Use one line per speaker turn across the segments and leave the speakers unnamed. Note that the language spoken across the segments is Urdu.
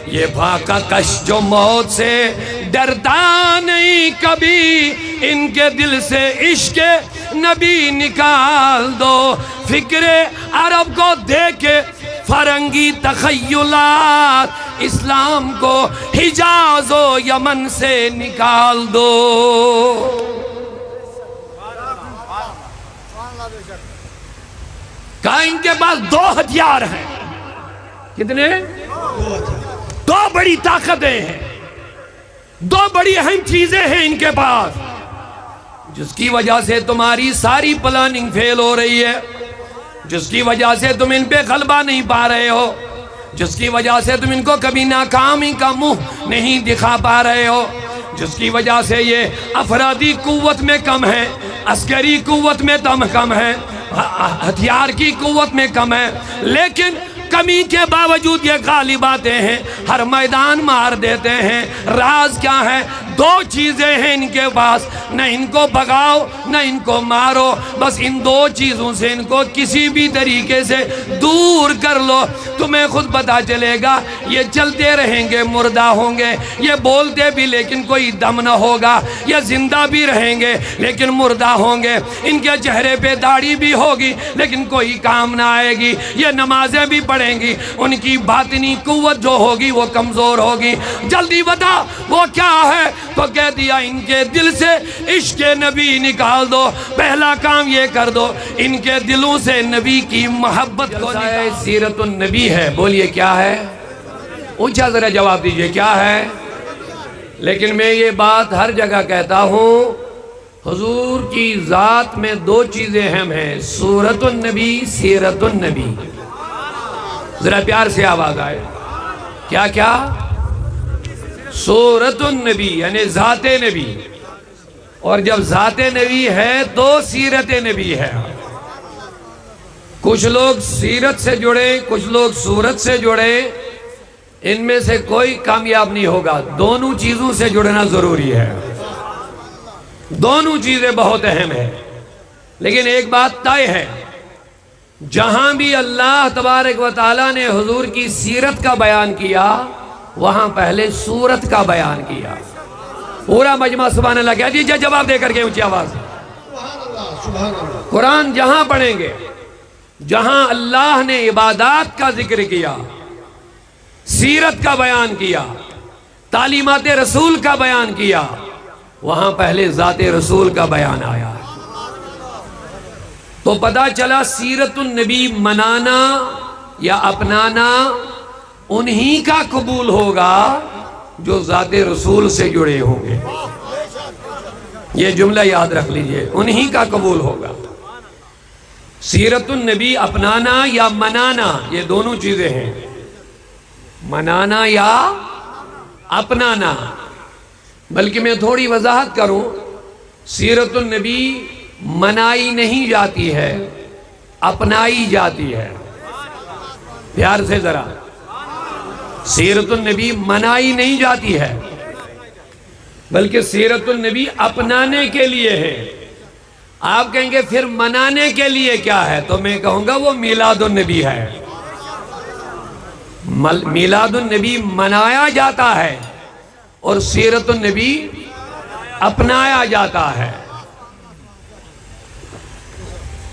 یہ فاقہ کش جو موت سے ڈرتا نہیں کبھی، ان کے دل سے عشق نبی نکال دو، فکر عرب کو دیکھے فرنگی تخیلات، اسلام کو حجاز و یمن سے نکال دو۔ کہا ان کے پاس 2 ہتھیار ہیں۔ کتنے؟ 2 بڑی طاقتیں ہیں، 2 بڑی اہم چیزیں ہیں ان کے پاس، جس کی وجہ سے تمہاری ساری پلاننگ فیل ہو رہی ہے، جس کی وجہ سے تم ان پہ غلبہ نہیں پا رہے ہو، جس کی وجہ سے تم ان کو کبھی ناکامی کا منہ نہیں دکھا پا رہے ہو، جس کی وجہ سے یہ افرادی قوت میں کم ہے، عسکری قوت میں کم ہے، ہتھیار کی قوت میں کم ہے، لیکن کمی کے باوجود یہ غالب آتے ہیں، ہر میدان مار دیتے ہیں۔ راز کیا ہے؟ 2 چیزیں ہیں ان کے پاس، نہ ان کو بھگاؤ نہ ان کو مارو، بس ان 2 چیزوں سے ان کو کسی بھی طریقے سے دور کر لو، تمہیں خود پتا چلے گا یہ چلتے رہیں گے مردہ ہوں گے، یہ بولتے بھی لیکن کوئی دم نہ ہوگا، یہ زندہ بھی رہیں گے لیکن مردہ ہوں گے، ان کے چہرے پہ داڑھی بھی ہوگی لیکن کوئی کام نہ آئے گی، یہ نمازیں بھی پڑھیں گی، ان کی باطنی قوت جو ہوگی وہ کمزور ہوگی۔ جلدی بتا وہ کیا ہے؟ تو کہہ دیا ان کے دل سے عشق نبی نکال دو، پہلا کام یہ کر دو، ان کے دلوں سے نبی کی محبت کو نکال۔ سیرت النبی ہے، بولیے کیا ہے؟ اونچا ذرا جواب دیجئے کیا ہے؟ لیکن میں یہ بات ہر جگہ کہتا ہوں، حضور کی ذات میں 2 چیزیں اہم ہیں، سورت النبی، سیرت النبی۔ ذرا پیار سے آواز آئے، کیا کیا؟ سورت النبی یعنی ذات نبی، اور جب ذات نبی ہے تو سیرت نبی ہے۔ کچھ لوگ سیرت سے جڑے، کچھ لوگ سورت سے جڑے، ان میں سے کوئی کامیاب نہیں ہوگا، دونوں چیزوں سے جڑنا ضروری ہے، دونوں چیزیں بہت اہم ہیں۔ لیکن ایک بات طے ہے، جہاں بھی اللہ تبارک و تعالیٰ نے حضور کی سیرت کا بیان کیا، وہاں پہلے سورت کا بیان کیا۔ پورا مجمع سبحان اللہ کہہ دیجئے جواب دے کر کے اونچی آواز۔ قرآن جہاں پڑھیں گے، جہاں اللہ نے عبادات کا ذکر کیا، سیرت کا بیان کیا، تعلیمات رسول کا بیان کیا، وہاں پہلے ذات رسول کا بیان آیا۔ تو پتہ چلا سیرت النبی منانا یا اپنانا انہی کا قبول ہوگا جو ذات رسول سے جڑے ہوں گے۔ یہ جملہ یاد رکھ لیجئے، انہی کا قبول ہوگا۔ سیرت النبی اپنانا یا منانا، یہ دونوں چیزیں ہیں، منانا یا اپنانا۔ بلکہ میں تھوڑی وضاحت کروں، سیرت النبی منائی نہیں جاتی ہے، اپنائی جاتی ہے۔ پیار سے ذرا، سیرت النبی منائی نہیں جاتی ہے، بلکہ سیرت النبی اپنانے کے لیے ہے۔ آپ کہیں گے پھر منانے کے لیے کیا ہے؟ تو میں کہوں گا وہ میلاد النبی ہے۔ میلاد النبی منایا جاتا ہے اور سیرت النبی اپنایا جاتا ہے۔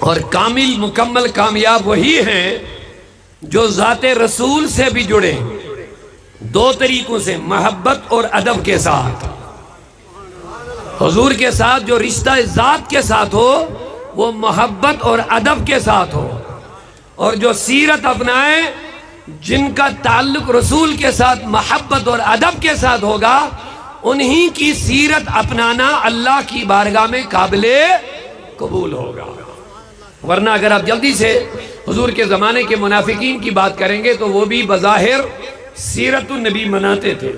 اور کامل مکمل کامیاب وہی ہیں جو ذات رسول سے بھی جڑے، 2 طریقوں سے، محبت اور ادب کے ساتھ۔ حضور کے ساتھ جو رشتہ ذات کے ساتھ ہو وہ محبت اور ادب کے ساتھ ہو، اور جو سیرت اپنائے جن کا تعلق رسول کے ساتھ محبت اور ادب کے ساتھ ہوگا، انہی کی سیرت اپنانا اللہ کی بارگاہ میں قابل قبول ہوگا۔ ورنہ اگر آپ جلدی سے حضور کے زمانے کے منافقین کی بات کریں گے تو وہ بھی بظاہر سیرت النبی مناتے تھے،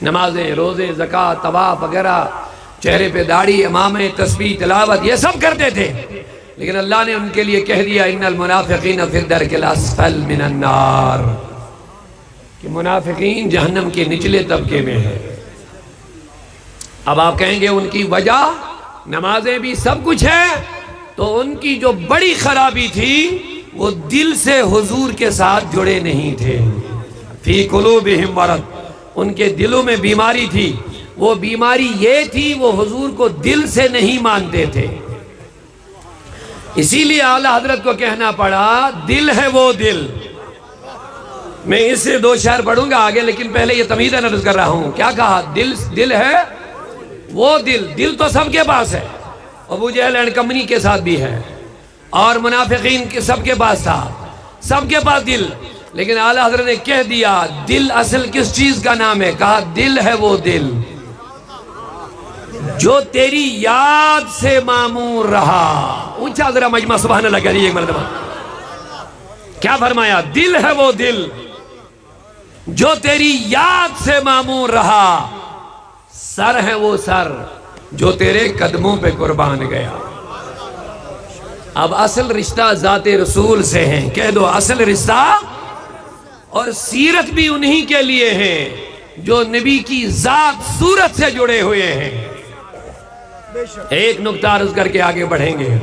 نمازیں، روزے، زکوٰۃ، طواف وغیرہ، چہرے پہ داڑھی، امامے، تسبیح، تلاوت، یہ سب کرتے تھے، لیکن اللہ نے ان کے لیے کہہ دیا ان المنافقین فی الدرک الاسفل من النار، کہ منافقین جہنم کے نچلے طبقے میں ہے۔ اب آپ کہیں گے ان کی وجہ، نمازیں بھی سب کچھ ہے، تو ان کی جو بڑی خرابی تھی وہ دل سے حضور کے ساتھ جڑے نہیں تھے۔ فی قلوبہم مرض، ان کے دلوں میں بیماری تھی. وہ بیماری یہ تھی وہ حضور کو دل سے نہیں مانتے تھے. اسی لیے اعلیٰ حضرت کو کہنا پڑا دل ہے وہ دل. میں اس سے 2 شعر پڑھوں گا آگے، لیکن پہلے یہ تمہیداً عرض کر رہا ہوں. کیا کہا؟ دل ہے وہ دل. دل تو سب کے پاس ہے. ابو جہل اینڈ کمپنی کے ساتھ بھی ہے، اور منافقین کے سب کے پاس تھا. سب کے پاس دل. لیکن اعلیٰ حضرت نے کہہ دیا دل اصل کس چیز کا نام ہے؟ کہا دل ہے وہ دل جو تیری یاد سے معمور رہا. اونچا ذرا مجمع سبحان اللہ کہہ رہی ایک مرتبہ. کیا فرمایا؟ دل ہے وہ دل جو تیری یاد سے معمور رہا. سر ہے وہ سر جو تیرے قدموں پہ قربان گیا. اب اصل رشتہ ذات رسول سے ہیں. کہہ دو اصل رشتہ اور سیرت بھی انہی کے لیے ہیں جو نبی کی ذات صورت سے جڑے ہوئے ہیں. ایک نکتہ عرض کر کے آگے بڑھیں گے.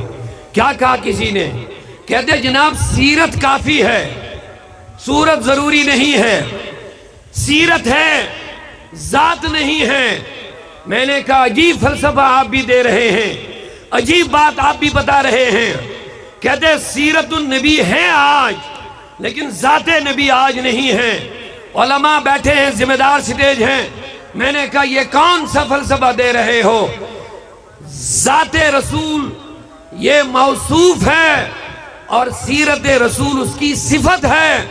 کیا کہا کسی نے؟ کہتے جناب سیرت کافی ہے، صورت ضروری نہیں ہے. سیرت ہے، ذات نہیں ہے. میں نے کہا عجیب فلسفہ آپ بھی دے رہے ہیں، عجیب بات آپ بھی بتا رہے ہیں. کہتے سیرت النبی ہے آج، لیکن ذات نبی آج نہیں ہے. علماء بیٹھے ہیں، ذمہ دار سٹیج ہیں. میں نے کہا یہ کون سا فلسفہ دے رہے ہو؟ ذات رسول یہ موصوف ہے اور سیرت رسول اس کی صفت ہے.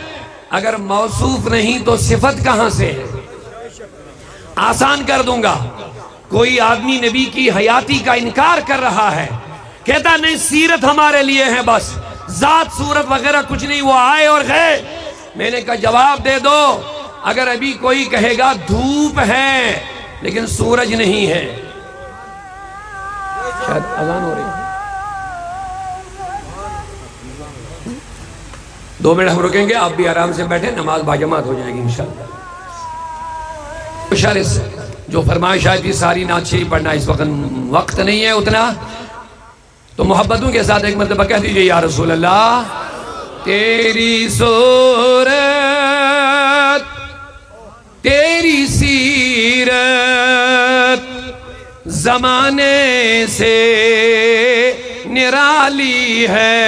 اگر موصوف نہیں تو صفت کہاں سے ہے؟ آسان کر دوں گا. کوئی آدمی نبی کی حیاتی کا انکار کر رہا ہے، کہتا نہیں سیرت ہمارے لیے ہے بس، ذات صورت وغیرہ کچھ نہیں، وہ آئے اور گئے. میں نے کہا جواب دے دو. اگر ابھی کوئی کہے گا دھوپ ہے لیکن سورج نہیں ہے، شاید اذان ہو رہی ہے، 2 منٹ ہم رکیں گے. آپ بھی آرام سے بیٹھیں، نماز باجماعت ہو جائے گی انشاءاللہ. جو فرمائش آئی تھی ساری نعت شریف پڑھنا، اس وقت نہیں ہے اتنا، تو محبتوں کے ساتھ ایک مرتبہ کہہ دیجئے یا رسول اللہ تیری صورت تیری سیرت زمانے سے نرالی ہے.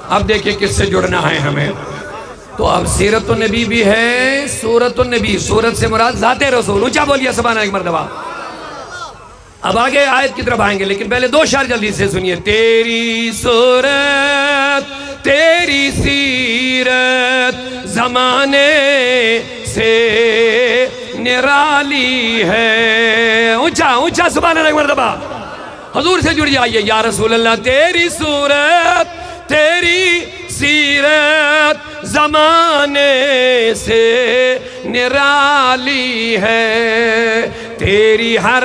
اب دیکھیں کس سے جڑنا ہے ہمیں. تو اب سیرت النبی بھی ہے، صورت النبی. صورت سے مراد ذات رسول. اونچا بولیے سبحان ایک مرتبہ. اب آگے آیت کی طرف آئیں گے، لیکن پہلے 2 شعر جلدی سے سنیے. تیری صورت تیری سیرت زمانے سے نرالی ہے. اونچا اونچا سبحان اللہ ایک مرتبہ. حضور سے جڑ جائیے. یا رسول اللہ تیری صورت تیری سیرت زمانے سے نرالی ہے. تیری ہر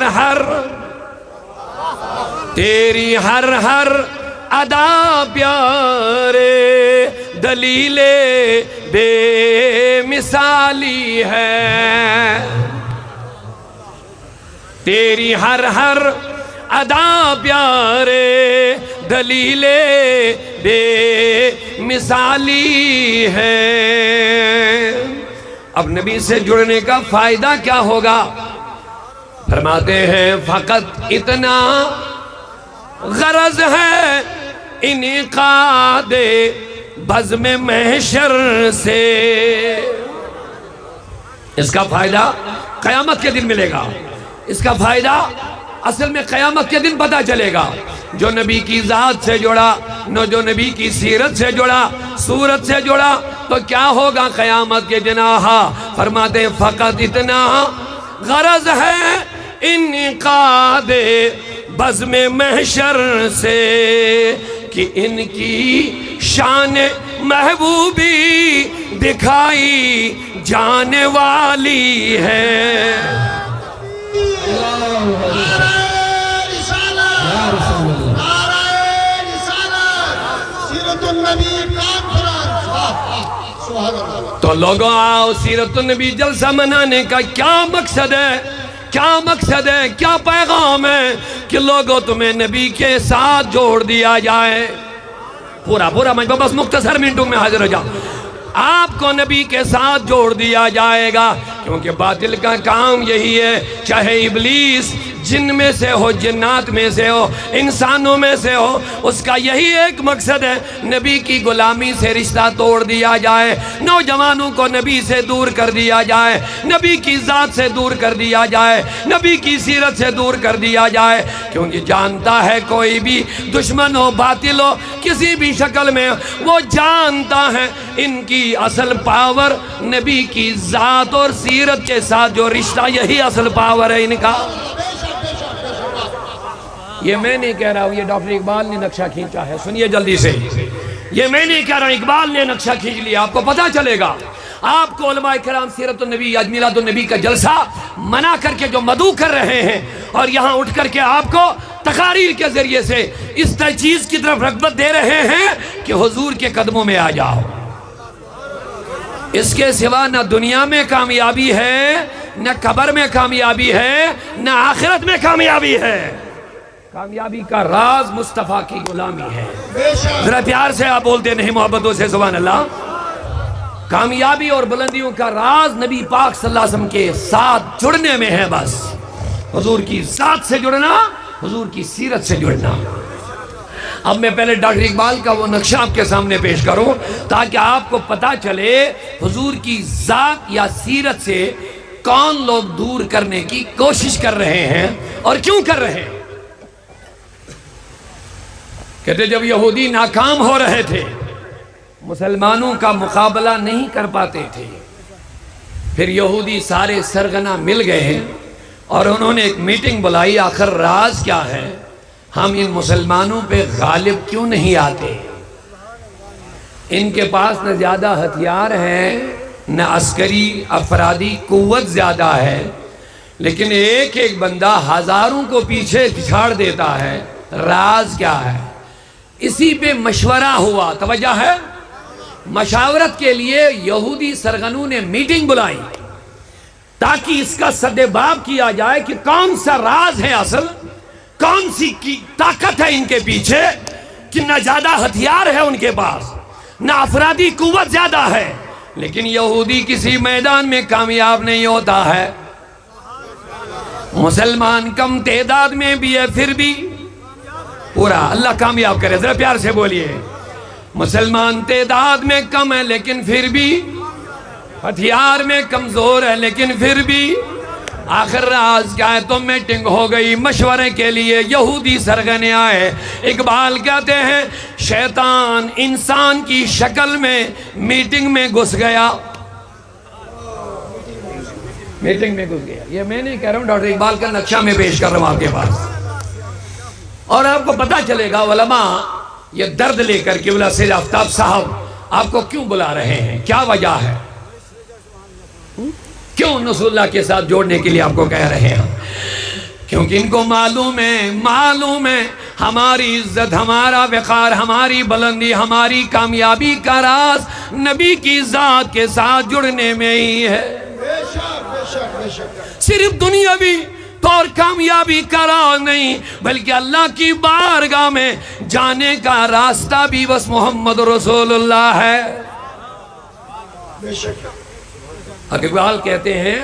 ادا پیارے دلیل بے مثالی ہے. تیری ہر ادا پیارے دلیل بے مثالی ہے. اب نبی سے جڑنے کا فائدہ کیا ہوگا؟ فرماتے ہیں فقط اتنا غرض ہے انعقاد بزم محشر سے. اس کا فائدہ قیامت کے دن ملے گا. اس کا فائدہ اصل میں قیامت کے دن پتہ چلے گا. جو نبی کی ذات سے جڑا، جو نبی کی سیرت سے جڑا، صورت سے جڑا، تو کیا ہوگا قیامت کے دن؟ فرماتے ہیں فقط اتنا غرض ہے انعقاد بزم محشر سے کہ ان کی شان محبوبی دکھائی جانے والی ہے. تو لوگوں آؤ سیرت النبی جلسہ منانے کا کیا مقصد ہے؟ کیا مقصد ہے؟ کیا پیغام ہے؟ کہ لوگوں تمہیں نبی کے ساتھ جوڑ دیا جائے. پورا مجمع بس مختصر منٹوں میں حاضر ہو جاؤ. آپ کو نبی کے ساتھ جوڑ دیا جائے گا، کیونکہ باطل کا کام یہی ہے، چاہے ابلیس جن میں سے ہو، جنات میں سے ہو، انسانوں میں سے ہو، اس کا یہی ایک مقصد ہے، نبی کی غلامی سے رشتہ توڑ دیا جائے، نوجوانوں کو نبی سے دور کر دیا جائے، نبی کی ذات سے دور کر دیا جائے، نبی کی سیرت سے دور کر دیا جائے، کیونکہ جانتا ہے کوئی بھی دشمن ہو، باطل ہو، کسی بھی شکل میں، وہ جانتا ہے ان کی اصل پاور نبی کی ذات اور سیرت کے ساتھ جو رشتہ، یہی اصل پاور ہے ان کا۔ یہ میں نہیں کہہ رہا ہوں، یہ ڈاکٹر اقبال نے نقشہ کھینچا ہے، سنیے جلدی سے، یہ میں نہیں کہہ رہا ہوں، اقبال نے نقشہ کھینچ لیا، آپ کو پتہ چلے گا۔ آپ کو علماء کرام سیرت النبی آج میلاد النبی کا جلسہ منع کر کے جو مدعو کر رہے ہیں، اور یہاں اٹھ کر کے آپ کو تقاریر کے ذریعے سے اس چیز کی طرف رغبت دے رہے ہیں کہ حضور کے قدموں میں آ جاؤ، اس کے سوا نہ دنیا میں کامیابی ہے، نہ قبر میں کامیابی ہے، نہ آخرت میں کامیابی ہے۔ کامیابی کا راز مصطفیٰ کی غلامی ہے۔ ذرا پیار سے آپ بولتے نہیں، محبتوں سے، سبحان اللہ۔ کامیابی اور بلندیوں کا راز نبی پاک صلی اللہ علیہ وسلم کے ساتھ جڑنے میں ہے، بس حضور کی ذات سے جڑنا، حضور کی سیرت سے جڑنا۔ اب میں پہلے ڈاکٹر اقبال کا وہ نقشہ آپ کے سامنے پیش کروں تاکہ آپ کو پتا چلے حضور کی ذات یا سیرت سے کون لوگ دور کرنے کی کوشش کر رہے ہیں اور کیوں کر رہے ہیں۔ کہتے جب یہودی ناکام ہو رہے تھے، مسلمانوں کا مقابلہ نہیں کر پاتے تھے، پھر یہودی سارے سرغنہ مل گئے ہیں اور انہوں نے ایک میٹنگ بلائی، آخر راز کیا ہے، ہم ان مسلمانوں پہ غالب کیوں نہیں آتے؟ ان کے پاس نہ زیادہ ہتھیار ہیں، نہ عسکری افرادی قوت زیادہ ہے، لیکن ایک ایک بندہ ہزاروں کو پیچھے چھاڑ دیتا ہے، راز کیا ہے؟ اسی پہ مشورہ ہوا، توجہ ہے، مشاورت کے لیے یہودی سرغنوں نے میٹنگ بلائی تاکہ اس کا سدباب کیا جائے کہ کون سا راز ہے اصل، کون سی کی طاقت ہے ان کے پیچھے، کہ نہ زیادہ ہتھیار ہے ان کے پاس، نہ افرادی قوت زیادہ ہے، لیکن یہودی کسی میدان میں کامیاب نہیں ہوتا ہے۔ مسلمان کم تعداد میں بھی ہے، پھر بھی پورا اللہ کامیاب کرے، ذرا پیار سے بولیے، مسلمان تعداد میں کم ہے لیکن پھر بھی، ہتھیار میں کمزور ہے لیکن پھر بھی، آخر راز کیا ہے؟ تو میٹنگ ہو گئی، مشورے کے لیے یہودی سرغنے آئے۔ اقبال کہتے ہیں شیطان انسان کی شکل میں میٹنگ میں گھس گیا، میٹنگ میں گھس گیا۔ یہ میں نہیں کہہ رہا ہوں، ڈاکٹر اقبال کا نقشہ میں پیش کر رہا ہوں آپ کے پاس، اور آپ کو پتا چلے گا علماء یہ درد لے کر کے قبلہ سید آفتاب صاحب آپ کو کیوں بلا رہے ہیں، کیا وجہ ہے، کیوں رسول اللہ کے ساتھ جوڑنے کے لیے آپ کو کہہ رہے ہیں؟ کیونکہ ان کو معلوم ہے ہماری عزت، ہمارا وقار، ہماری بلندی، ہماری کامیابی کا راز نبی کی ذات کے ساتھ جڑنے میں ہی ہے۔ صرف دنیاوی طور کامیابی کا راز نہیں، بلکہ اللہ کی بارگاہ میں جانے کا راستہ بھی بس محمد رسول اللہ ہے۔ اقبال کہتے ہیں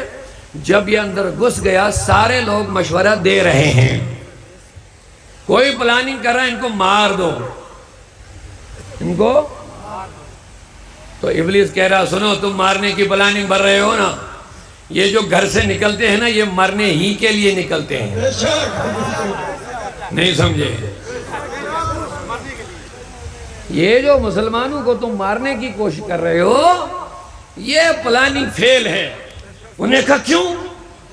جب یہ اندر گھس گیا، سارے لوگ مشورہ دے رہے ہیں، کوئی پلاننگ کر رہا ہے ان کو مار دو، ان کو، تو ابلیس کہہ رہا سنو تم مارنے کی پلاننگ بھر رہے ہو نا، یہ جو گھر سے نکلتے ہیں نا یہ مرنے ہی کے لیے نکلتے ہیں، نہیں سمجھے؟ یہ جو مسلمانوں کو تم مارنے کی کوشش کر رہے ہو یہ پلاننگ فیل ہے۔ انہوں نے کہا کیوں؟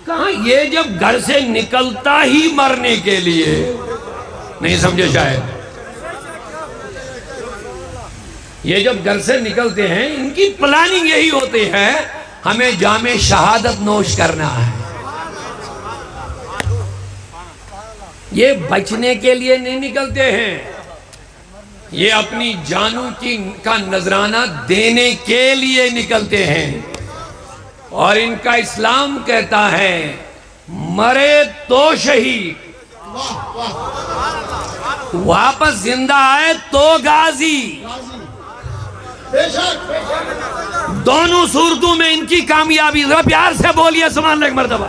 کہا یہ جب گھر سے نکلتا ہی مرنے کے لیے، نہیں سمجھے شاید، یہ جب گھر سے نکلتے ہیں ان کی پلاننگ یہی ہوتی ہے ہمیں جام شہادت نوش کرنا ہے، یہ بچنے کے لیے نہیں نکلتے ہیں، یہ اپنی جانوں کا نذرانہ دینے کے لیے نکلتے ہیں، اور ان کا اسلام کہتا ہے مرے تو شہید، واپس زندہ آئے تو غازی، دونوں صورتوں میں ان کی کامیابی. ذرا پیار سے بولیے سبحان اللہ ایک مرتبہ.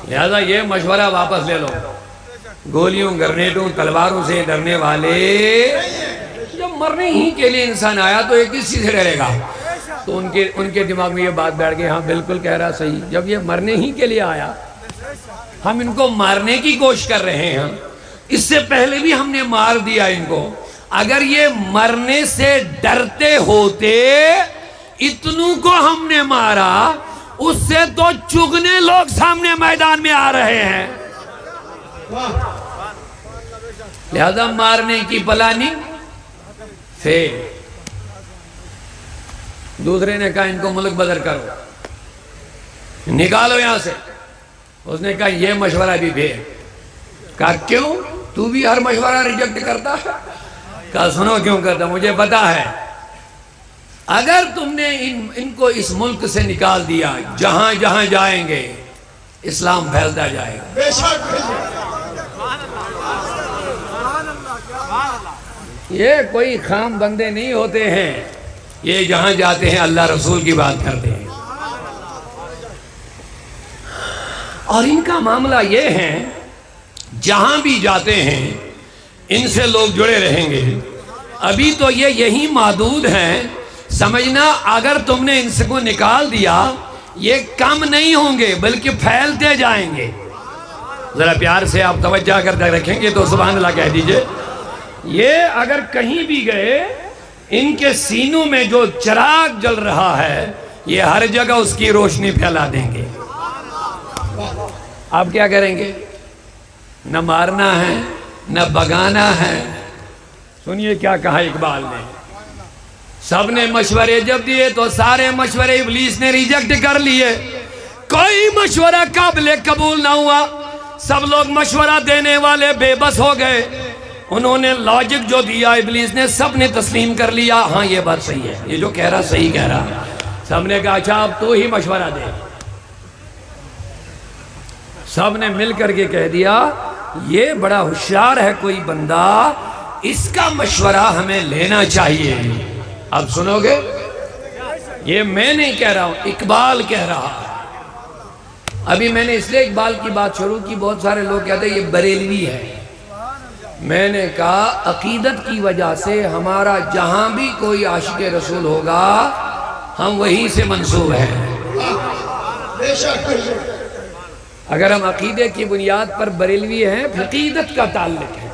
لہذا یہ مشورہ واپس لے لو. گولیوں گرنیٹوں تلواروں سے ڈرنے والے، جب مرنے ہی کے لیے انسان آیا تو ایک کس چیز سے ڈرے گا؟ تو ان کے دماغ میں یہ بات بیٹھ گئی، ہاں بالکل کہہ رہا صحیح. جب یہ مرنے ہی کے لیے آیا، ہم ان کو مارنے کی کوشش کر رہے ہیں. اس سے پہلے بھی ہم نے مار دیا ان کو. اگر یہ مرنے سے ڈرتے ہوتے، اتنوں کو ہم نے مارا، اس سے تو چگنے لوگ سامنے میدان میں آ رہے ہیں. لہذا مارنے کی پلاننگ فیل. دوسرے نے کہا ان کو ملک بدر کرو، نکالو یہاں سے. اس نے کہا یہ مشورہ بھی بھیج. کہا کیوں؟ تو بھی ہر مشورہ ریجیکٹ کرتا ہے؟ کہا سنو کیوں کرتا، مجھے پتا ہے. اگر تم نے ان کو اس ملک سے نکال دیا، جہاں جہاں جائیں گے اسلام پھیلتا جائے گا. یہ کوئی خام بندے نہیں ہوتے ہیں، یہ جہاں جاتے ہیں اللہ رسول کی بات کرتے ہیں. اور ان کا معاملہ یہ ہے، جہاں بھی جاتے ہیں ان سے لوگ جڑے رہیں گے. ابھی تو یہ یہی محدود ہیں، سمجھنا اگر تم نے ان سے کو نکال دیا یہ کم نہیں ہوں گے بلکہ پھیلتے جائیں گے. ذرا پیار سے آپ توجہ کر رکھیں گے تو سبحان اللہ کہہ دیجئے. یہ اگر کہیں بھی گئے، ان کے سینوں میں جو چراغ جل رہا ہے یہ ہر جگہ اس کی روشنی پھیلا دیں گے. آپ کیا کریں گے؟ نہ مارنا ہے نہ بگانا ہے. سنیے کیا کہا اقبال نے. سب نے مشورے جب دیے تو سارے مشورے ابلیس نے ریجیکٹ کر لیے. کوئی مشورہ قابل قبول نہ ہوا. سب لوگ مشورہ دینے والے بے بس ہو گئے. انہوں نے لاجک جو دیا ابلیس نے سب نے تسلیم کر لیا. ہاں یہ بات صحیح ہے، یہ جو کہہ رہا صحیح کہہ رہا. سب نے کہا اچھا اب تو ہی مشورہ دے. سب نے مل کر کے کہہ دیا یہ بڑا ہوشیار ہے کوئی بندہ، اس کا مشورہ ہمیں لینا چاہیے. اب سنو گے؟ یہ میں نہیں کہہ رہا ہوں، اقبال کہہ رہا ہے. ابھی میں نے اس لیے اقبال کی بات شروع کی، بہت سارے لوگ کہتے ہیں یہ بریلوی ہے. میں نے کہا عقیدت کی وجہ سے ہمارا جہاں بھی کوئی عاشق رسول ہوگا ہم وہیں سے منسوب ہیں. اگر ہم عقیدے کی بنیاد پر بریلوی ہیں، عقیدت کا تعلق ہے.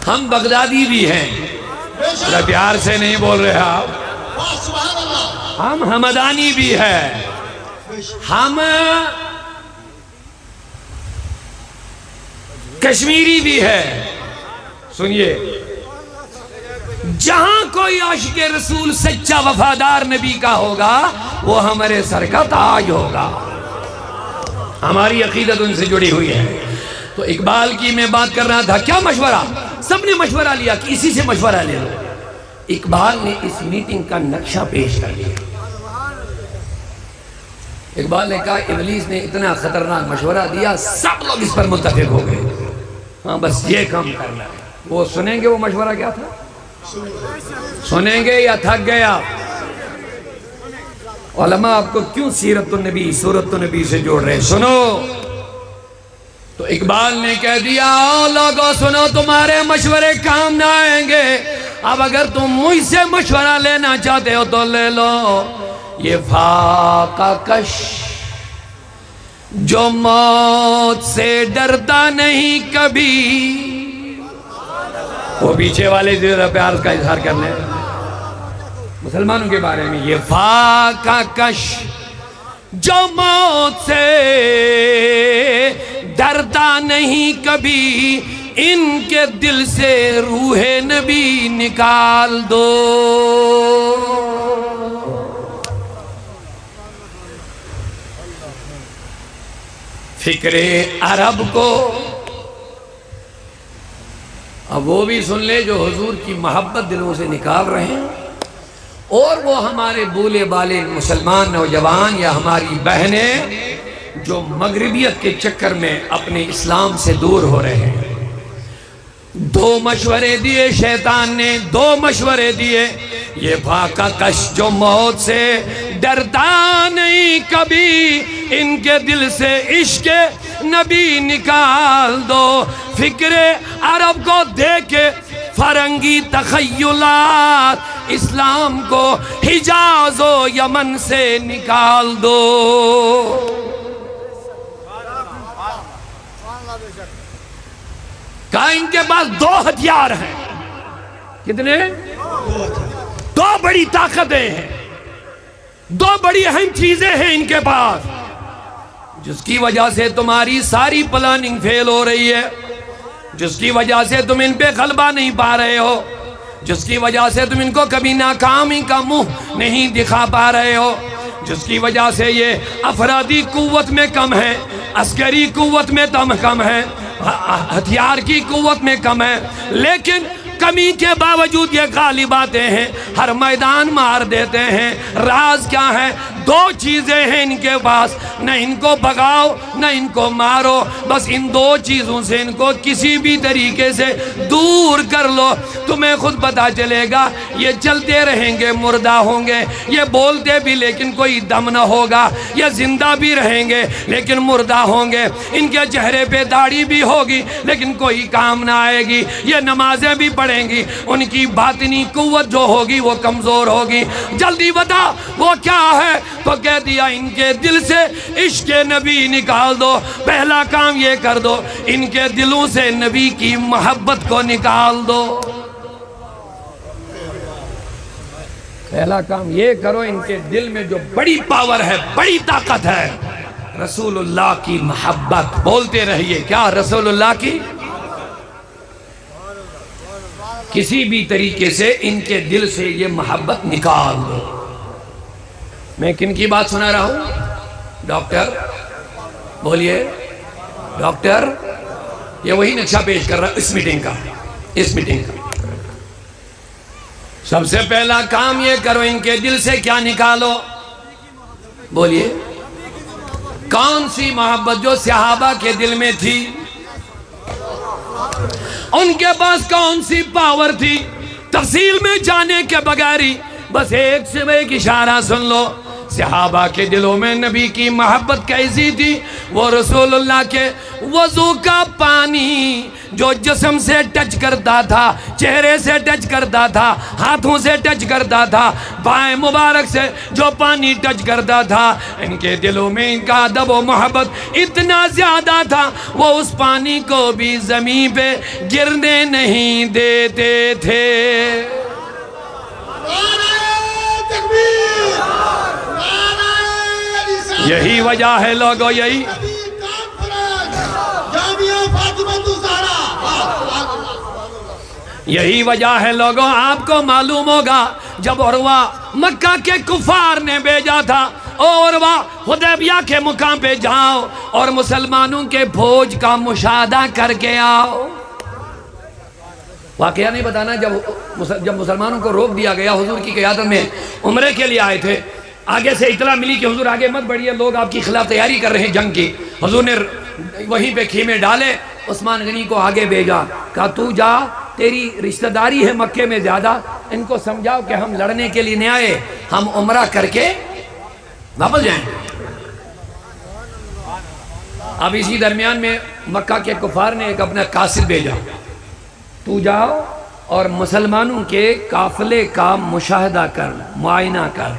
ہم بغدادی بھی ہیں، پیار سے نہیں بول رہے آپ. ہم حمدانی بھی ہیں، ہم کشمیری بھی ہے. سنیے، جہاں کوئی عاشق رسول سچا وفادار نبی کا ہوگا وہ ہمارے سر کا تاج ہوگا. ہماری عقیدت ان سے جڑی ہوئی ہے. تو اقبال کی میں بات کر رہا تھا. کیا مشورہ؟ سب نے مشورہ لیا کہ اسی سے مشورہ لے لو. اقبال نے اس میٹنگ کا نقشہ پیش کر لیا. اقبال نے کہا ابلیس نے اتنا خطرناک مشورہ دیا، سب لوگ اس پر متفق ہو گئے. ہاں بس یہ کام کرنا ہے. وہ سنیں گے وہ مشورہ کیا تھا؟ سنیں گے یا تھک گئے آپ؟ علماء آپ کو کیوں سیرت النبی سورت النبی سے جوڑ رہے ہیں؟ سنو. تو اقبال نے کہہ دیا لوگوں سنو، تمہارے مشورے کام نہ آئیں گے. اب اگر تم مجھ سے مشورہ لینا چاہتے ہو تو لے لو. یہ فاقہ کش جو موت سے ڈرتا نہیں کبھی. وہ پیچھے والے ذرا پیار کا اظہار کرنے مسلمانوں کے بارے میں. یہ فاقہ کش جو موت سے ڈرتا نہیں کبھی، ان کے دل سے روح نبی نکال دو. فکر عرب کو اب وہ بھی سن لے جو حضور کی محبت دلوں سے نکال رہے ہیں، اور وہ ہمارے بولے بالے مسلمان نوجوان یا ہماری بہنیں جو مغربیت کے چکر میں اپنے اسلام سے دور ہو رہے ہیں. دو مشورے دیے شیطان نے، دو مشورے دیے، یہ فاقہ کش جو موت سے ڈرتا نہیں کبھی، ان کے دل سے عشق نبی نکال دو، فکر عرب کو دے کے فرنگی تخیلات، اسلام کو حجاز و یمن سے نکال دو۔ کہا ان کے پاس دو ہتھیار ہیں۔ کتنے؟ دو بڑی طاقتیں ہیں، دو بڑی اہم چیزیں ہیں ان کے پاس، جس کی وجہ سے تمہاری ساری پلاننگ فیل ہو رہی ہے، جس کی وجہ سے تم ان پہ غلبہ نہیں پا رہے ہو، جس کی وجہ سے تم ان کو کبھی ناکامی کا منہ نہیں دکھا پا رہے ہو، جس کی وجہ سے یہ افرادی قوت میں کم ہے، عسکری قوت میں کم ہے، ہتھیار کی قوت میں کم ہے، لیکن کمی کے باوجود یہ غالب آتے ہیں، ہر میدان مار دیتے ہیں۔ راز کیا ہے؟ دو چیزیں ہیں ان کے پاس، نہ ان کو بھگاؤ نہ ان کو مارو، بس ان دو چیزوں سے ان کو کسی بھی طریقے سے دور کر لو، تمہیں خود پتا چلے گا یہ چلتے رہیں گے مردہ ہوں گے، یہ بولتے بھی لیکن کوئی دم نہ ہوگا، یہ زندہ بھی رہیں گے لیکن مردہ ہوں گے، ان کے چہرے پہ داڑھی بھی ہوگی لیکن کوئی کام نہ آئے گی، یہ نمازیں بھی پڑھیں گی، ان کی باطنی قوت جو ہوگی وہ کمزور ہوگی۔ جلدی بتا وہ کیا ہے؟ تو کہہ دیا ان کے دل سے عشق نبی نکال دو، پہلا کام یہ کر دو، ان کے دلوں سے نبی کی محبت کو نکال دو۔ پہلا کام یہ کرو، ان کے دل میں جو بڑی پاور ہے، بڑی طاقت ہے، رسول اللہ کی محبت۔ بولتے رہیے، کیا؟ رسول اللہ کی۔ کسی بھی طریقے سے ان کے دل سے یہ محبت نکال دو۔ میں کن کی بات سنا رہا ہوں؟ ڈاکٹر بولیے، ڈاکٹر یہ وہی نقشہ پیش کر رہا ہے اس میٹنگ کا۔ سب سے پہلا کام یہ کرو، ان کے دل سے کیا نکالو؟ بولیے، کون سی محبت جو صحابہ کے دل میں تھی؟ ان کے پاس کون سی پاور تھی؟ تفصیل میں جانے کے بغیر ہی بس ایک سے ایک اشارہ سن لو، صحابہ کے دلوں میں نبی کی محبت کیسی تھی؟ وہ رسول اللہ کے وضو کا پانی جو جسم سے ٹچ کرتا تھا، چہرے سے ٹچ کرتا تھا، ہاتھوں سے ٹچ کرتا تھا، بائیں مبارک سے جو پانی ٹچ کرتا تھا، ان کے دلوں میں ان کا ادب و محبت اتنا زیادہ تھا، وہ اس پانی کو بھی زمین پہ گرنے نہیں دیتے تھے۔ یہی وجہ ہے لوگو، یہی وجہ ہے لوگوں، آپ کو معلوم ہوگا جب عروہ مکہ کے کفار نے بھیجا تھا، عروہ حدیبیہ کے مقام پہ جاؤ اور مسلمانوں کے فوج کا مشاہدہ کر کے آؤ۔ واقعہ نہیں بتانا، جب مسلمانوں کو روک دیا گیا، حضور کی قیادت میں عمرے کے لیے آئے تھے، آگے سے اطلاع ملی کہ حضور آگے مت بڑھیے، لوگ آپ کی خلاف تیاری کر رہے ہیں جنگ کی۔ حضور نے وہیں پہ خیمے ڈالے، عثمان غنی کو آگے بھیجا، کہا تو جا، تیری رشتہ داری ہے مکے میں زیادہ، ان کو سمجھاؤ کہ ہم لڑنے کے لیے نہیں آئے، ہم عمرہ کر کے واپس جائیں۔ اب اسی درمیان میں مکہ کے کفار نے ایک اپنا قاصد بھیجا، تو جاؤ اور مسلمانوں کے قافلے کا مشاہدہ کر، معائنہ کر۔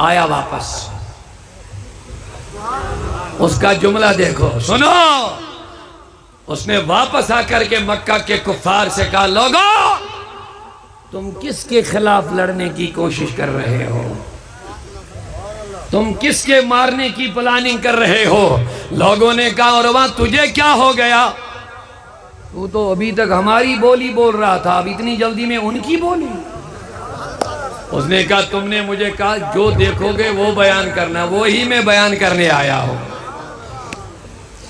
آیا واپس، اس کا جملہ دیکھو، سنو، اس نے واپس آ کر کے مکہ کے کفار سے کہا، لوگو تم کس کے خلاف لڑنے کی کوشش کر رہے ہو؟ تم کس کے مارنے کی پلاننگ کر رہے ہو؟ لوگوں نے کہا، عروہ تجھے کیا ہو گیا؟ تو تو ابھی تک ہماری بولی بول رہا تھا، اب اتنی جلدی میں ان کی بولی؟ اس نے کہا، تم نے مجھے کہا جو دیکھو گے وہ بیان کرنا، وہی میں بیان کرنے آیا ہوں،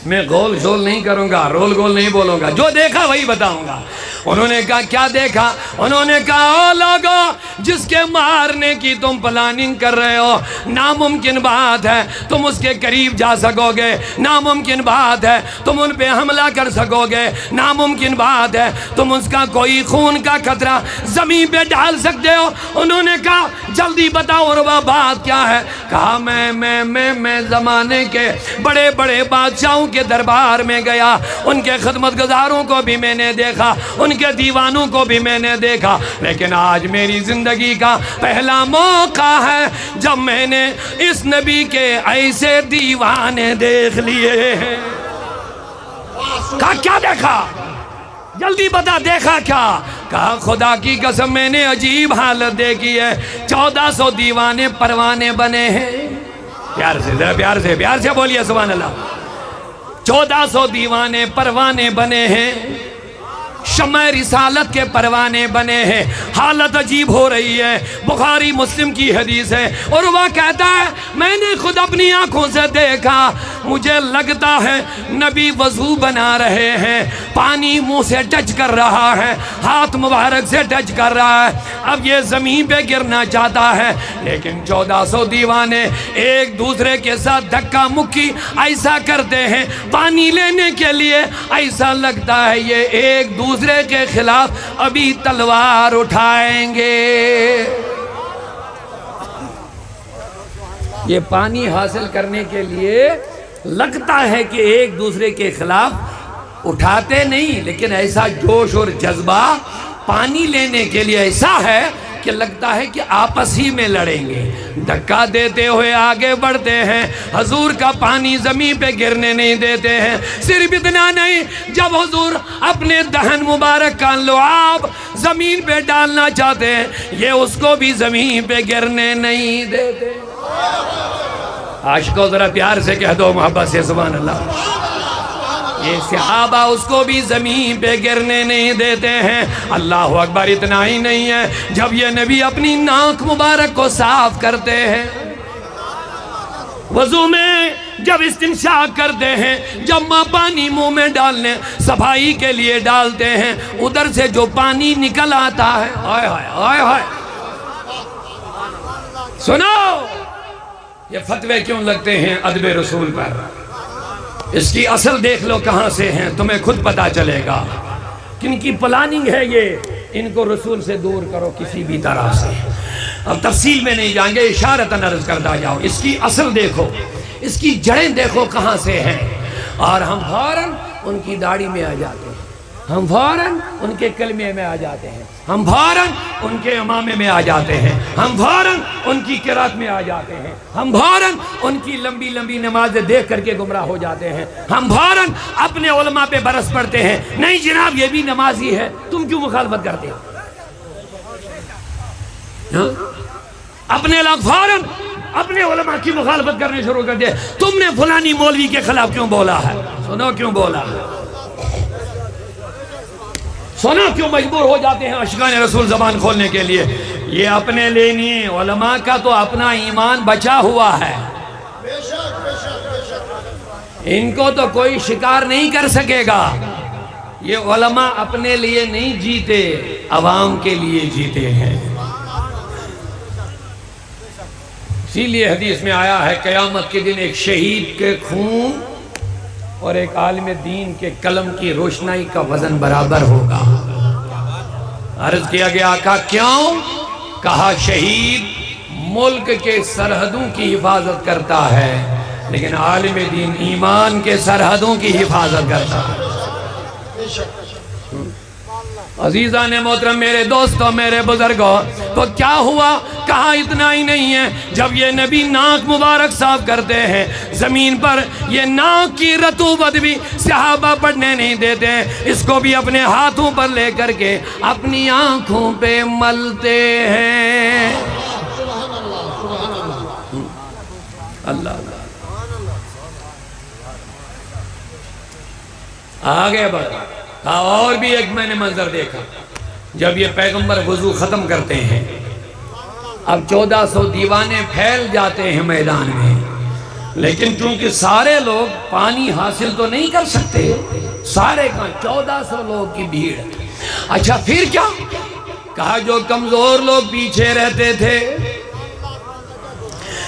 میں گول شول نہیں کروں گا، رول گول نہیں بولوں گا، جو دیکھا وہی بتاؤں گا۔ انہوں نے کہا کیا دیکھا؟ انہوں نے کہا او لوگو جس کے مارنے کی تم پلاننگ کر رہے ہو، ناممکن بات ہے تم اس کے قریب جا سکو گے، ناممکن بات ہے تم ان پہ حملہ کر سکو گے، ناممکن بات ہے تم اس کا کوئی خون کا قطرہ زمین پہ ڈال سکتے ہو۔ انہوں نے کہا جلدی بتاؤ عروہ بات کیا ہے؟ کہا میں زمانے کے بڑے بڑے بادشاہوں کے دربار میں گیا، ان کے خدمت گزاروں کو بھی میں نے دیکھا، ان کے دیوانوں کو بھی میں نے دیکھا، لیکن آج میری زندگی کا پہلا موقع ہے جب میں نے اس نبی کے ایسے دیوانے دیکھ لیے ہیں۔ کہا کیا دیکھا؟ جلدی بتا دیکھا کیا؟ کہا خدا کی قسم میں نے عجیب حالت دیکھی ہے، 1400 دیوانے پروانے بنے ہیں۔ پیار سے ذرا پیار سے بولیے سبحان اللہ۔ 1400 دیوانے پروانے بنے ہیں، شمع رسالت کے پروانے بنے ہیں۔ حالت عجیب ہو رہی ہے، بخاری مسلم کی حدیث ہے، اور وہ کہتا ہے میں نے خود اپنی آنکھوں سے دیکھا، مجھے لگتا ہے نبی وضو بنا رہے ہیں، پانی منہ سے ٹچ کر رہا ہے، ہاتھ مبارک سے ٹچ کر رہا ہے، اب یہ زمین پہ گرنا چاہتا ہے، لیکن 1400 دیوانے ایک دوسرے کے ساتھ دھکا مکی ایسا کرتے ہیں پانی لینے کے لیے، ایسا لگتا ہے یہ ایک دوسرے کے خلاف ابھی تلوار اٹھائیں گے۔ یہ پانی حاصل کرنے کے لیے لگتا ہے کہ ایک دوسرے کے خلاف اٹھاتے نہیں، لیکن ایسا جوش اور جذبہ پانی لینے کے لیے ایسا ہے کہ لگتا ہے کہ آپس ہی میں لڑیں گے، دھکا دیتے ہوئے آگے بڑھتے ہیں، حضور کا پانی زمین پہ گرنے نہیں دیتے ہیں۔ صرف اتنا نہیں، جب حضور اپنے دہن مبارک کا لعاب زمین پہ ڈالنا چاہتے ہیں، یہ اس کو بھی زمین پہ گرنے نہیں دیتے۔ عاشقوں ذرا پیار سے کہہ دو محبت سے سبحان اللہ۔ یہ صحابہ اس کو بھی زمین پہ گرنے نہیں دیتے ہیں۔ اللہ اکبر۔ اتنا ہی نہیں ہے، جب یہ نبی اپنی ناک مبارک کو صاف کرتے ہیں، وضو میں جب استنشاق کرتے ہیں، جب ماں پانی منہ میں ڈالنے صفائی کے لیے ڈالتے ہیں، ادھر سے جو پانی نکل آتا ہے، آئے ہائے آئے ہائے، سنو یہ فتوے کیوں لگتے ہیں ادب رسول پر؟ اس کی اصل دیکھ لو کہاں سے ہیں، تمہیں خود پتا چلے گا کن کی پلاننگ ہے یہ۔ ان کو رسول سے دور کرو کسی بھی طرح سے۔ اب تفصیل میں نہیں جائیں گے، اشارتاً عرض کرتا جاؤ، اس کی اصل دیکھو، اس کی جڑیں دیکھو کہاں سے ہیں، اور ہم فوراً ان کی داڑھی میں آ جاتے ہیں، ہم فوراً ان کے کلمے میں آ جاتے ہیں، ہم فوراً ان کے امامے میں آ جاتے ہیں، ہم فوراً ان کی قرات میں آ جاتے ہیں، ہم فوراً ان کی لمبی لمبی نمازیں دیکھ کر کے گمراہ ہو جاتے ہیں، ہم فوراً اپنے علماء پہ برس پڑتے ہیں، نہیں جناب یہ بھی نمازی ہے، تم کیوں مخالفت کرتے ہو؟ اپنے لوگ فوراً اپنے علماء کی مخالفت کرنے شروع کر دے، تم نے فلانی مولوی کے خلاف کیوں بولا ہے؟ سنو کیوں بولا ہے، سنو کیوں مجبور ہو جاتے ہیں عاشقان رسول زبان کھولنے کے لیے؟ یہ اپنے لیے نہیں، علماء کا تو اپنا ایمان بچا ہوا ہے، ان کو تو کوئی شکار نہیں کر سکے گا۔ یہ علماء اپنے لیے نہیں جیتے، عوام کے لیے جیتے ہیں۔ اسی لیے حدیث میں آیا ہے قیامت کے دن ایک شہید کے خون اور ایک عالم دین کے قلم کی روشنائی کا وزن برابر ہوگا۔ عرض کیا گیا آقا کیوں؟ کہا شہید ملک کے سرحدوں کی حفاظت کرتا ہے، لیکن عالم دین ایمان کے سرحدوں کی حفاظت کرتا ہے۔ عزیزان محترم، میرے دوستوں، میرے بزرگوں، تو کیا ہوا؟ کہا اتنا ہی نہیں ہے، جب یہ نبی ناک مبارک صاف کرتے ہیں زمین پر، یہ ناک کی رطوبت بھی صحابہ پڑھنے نہیں دیتے ہیں، اس کو بھی اپنے ہاتھوں پر لے کر کے اپنی آنکھوں پہ ملتے ہیں۔ اللہ اللہ آگے بڑھا۔ اور بھی ایک میں نے منظر دیکھا، جب یہ پیغمبر وضو ختم کرتے ہیں، اب 1400 دیوانے پھیل جاتے ہیں میدان میں، لیکن چونکہ سارے لوگ پانی حاصل تو نہیں کر سکتے، سارے کا 1400 لوگ کی بھیڑ، اچھا پھر کیا کہا؟ جو کمزور لوگ پیچھے رہتے تھے،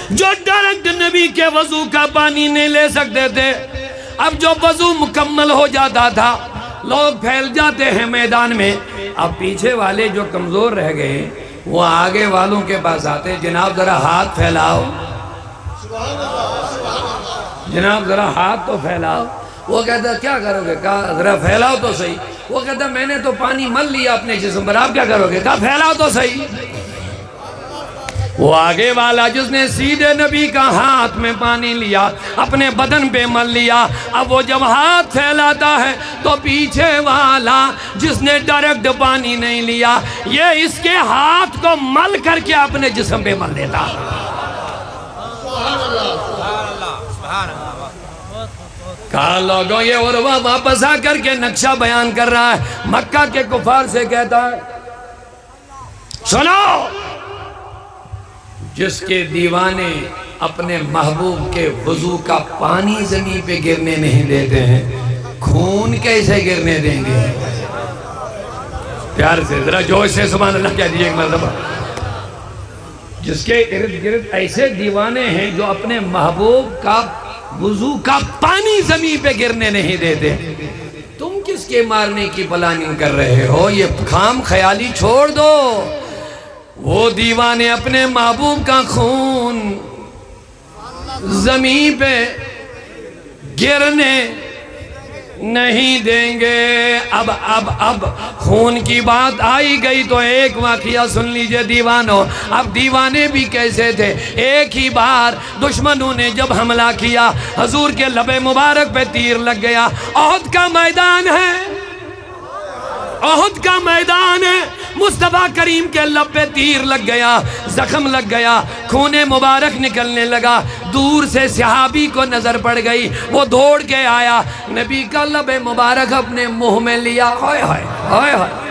جو ڈائریکٹ نبی کے وضو کا پانی نہیں لے سکتے تھے، اب جو وضو مکمل ہو جاتا تھا، لوگ پھیل جاتے ہیں میدان میں، اب پیچھے والے جو کمزور رہ گئے وہ آگے والوں کے پاس آتے، جناب ذرا ہاتھ پھیلاؤ، جناب ذرا ہاتھ تو پھیلاؤ۔ وہ کہتا کیا کرو گے؟ کہا ذرا پھیلاؤ تو صحیح۔ وہ کہتا میں نے تو پانی مل لیا اپنے جسم پر، آپ کیا کرو گے؟ کہا پھیلاؤ تو صحیح۔ وہ آگے والا جس نے سیدھے نبی کا ہاتھ میں پانی لیا، اپنے بدن پہ مل لیا، اب وہ جب ہاتھ پھیلاتا ہے تو پیچھے والا جس نے ڈائریکٹ پانی نہیں لیا، یہ اس کے ہاتھ کو مل کر کے اپنے جسم پہ مل دیتا۔ کہا لوگوں یہ عروہ واپس آ کر کے نقشہ بیان کر رہا ہے، مکہ کے کفار سے کہتا ہے سنو، جس کے دیوانے اپنے محبوب کے وضو کا پانی زمین پہ گرنے نہیں دیتے ہیں، خون کیسے گرنے دیں گے؟ پیار سے ذرا جوش سے سبحان اللہ کہہ دیجئے ایک مرتبہ۔ جس کے ارد گرد ایسے دیوانے ہیں جو اپنے محبوب کا وضو کا پانی زمین پہ گرنے نہیں دیتے، تم کس کے مارنے کی پلاننگ کر رہے ہو؟ یہ خام خیالی چھوڑ دو۔ وہ دیوانے اپنے محبوب کا خون زمین پہ گرنے نہیں دیں گے۔ اب خون کی بات آئی گئی تو ایک واقعہ سن لیجئے دیوانوں۔ اب دیوانے بھی کیسے تھے؟ ایک ہی بار دشمنوں نے جب حملہ کیا، حضور کے لب مبارک پہ تیر لگ گیا۔ احد کا میدان ہے، احد کا میدان ہے، مصطفیٰ کریم کے لب پہ تیر لگ گیا، زخم لگ گیا، خون مبارک نکلنے لگا۔ دور سے صحابی کو نظر پڑ گئی، وہ دوڑ کے آیا، نبی کا لب مبارک اپنے منہ میں لیا، ہائے ہائے ہائے ہائے،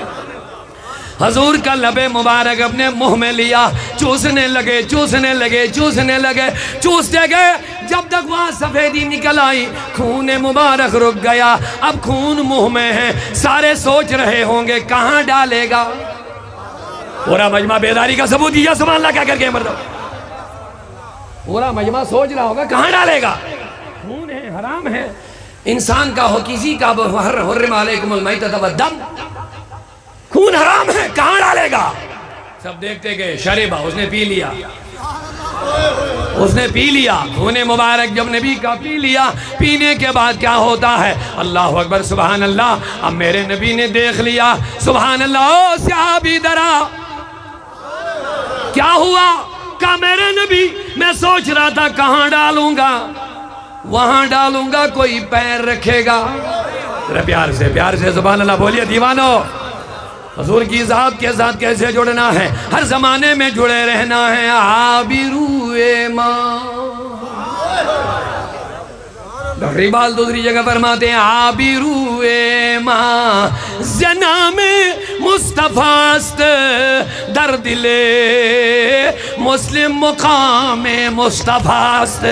حضور کا لب مبارک اپنے منہ میں لیا، چوسنے لگے چوسنے لگے چوسنے لگے، چوستے گئے، جب تک وہاں سفیدی نکل آئی، خون مبارک رک گیا۔ اب خون منہ میں ہے، سارے سوچ رہے ہوں گے کہاں ڈالے گا؟ پورا مجمع بیداری کا ثبوت دیا سبحان اللہ کیا کر کے مردم، پورا مجمع سوچ رہا ہوگا کہاں ڈالے گا؟ خون ہے، حرام ہے، انسان کا ہو کسی کا، حرم علیکم المیتۃ والدم، خون حرام ہے، کہاں ڈالے گا؟ سب دیکھتے گئے، شربا، اس نے پی لیا، اس نے پی لیا خون مبارک، جب نبی کا پی لیا، پینے کے بعد کیا ہوتا ہے؟ اللہ اکبر سبحان اللہ، اب میرے نبی نے دیکھ لیا، سبحان اللہ، او صحابی درا، کیا ہوا؟ کہا میرے نبی میں سوچ رہا تھا کہاں ڈالوں گا، وہاں ڈالوں گا کوئی پیر رکھے گا۔ ذرا پیار سے سبحان اللہ بولیے دیوانو۔ حضور کی ذات کے ساتھ کیسے جڑنا ہے؟ ہر زمانے میں جڑے رہنا ہے۔ عابروئے ماں، ڈاکٹر اقبال دوسری جگہ فرماتے ہیں عابروئے ماں زنام مصطفیٰ است، در دل مسلم مقام مصطفیٰ است۔